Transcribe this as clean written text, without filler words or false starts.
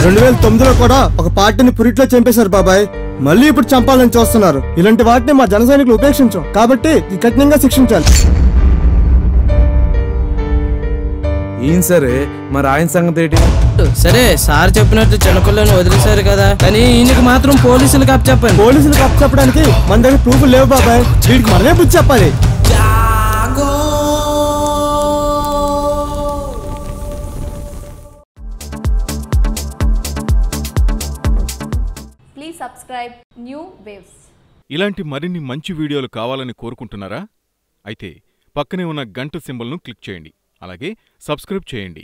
2009లో కూడా ఒక పార్టీని పురిట్లో చంపేశారు బాబాయ్. మళ్ళీ ఇప్పుడు చంపాలని చూస్తున్నారు. ఇలాంటి వాటిని మా జన సైనికులు ఉపేక్షించాం కాబట్టి కఠినంగా శిక్షించాలి. ఏం సరే మరి ఆయన సంగతి ఏంటి? సరే సార్ చెప్పినట్టు చిన్నపిల్లని వదిలేశారు కదా, కానీ ఈయనకి మాత్రం పోలీసులకు అప్పచెప్పండి. పోలీసులకు అప్పచెప్పడానికి మన దగ్గర ప్రూఫ్ లేవు బాబాయ్. వీడికి మనమే బుద్ధి చెప్పాలి. Please subscribe New Waves. ఇలాంటి మరిన్ని మంచి వీడియోలు కావాలని కోరుకుంటున్నారా? అయితే పక్కనే ఉన్న గంట సింబల్ను క్లిక్ చేయండి. అలాగే సబ్స్క్రైబ్ చేయండి.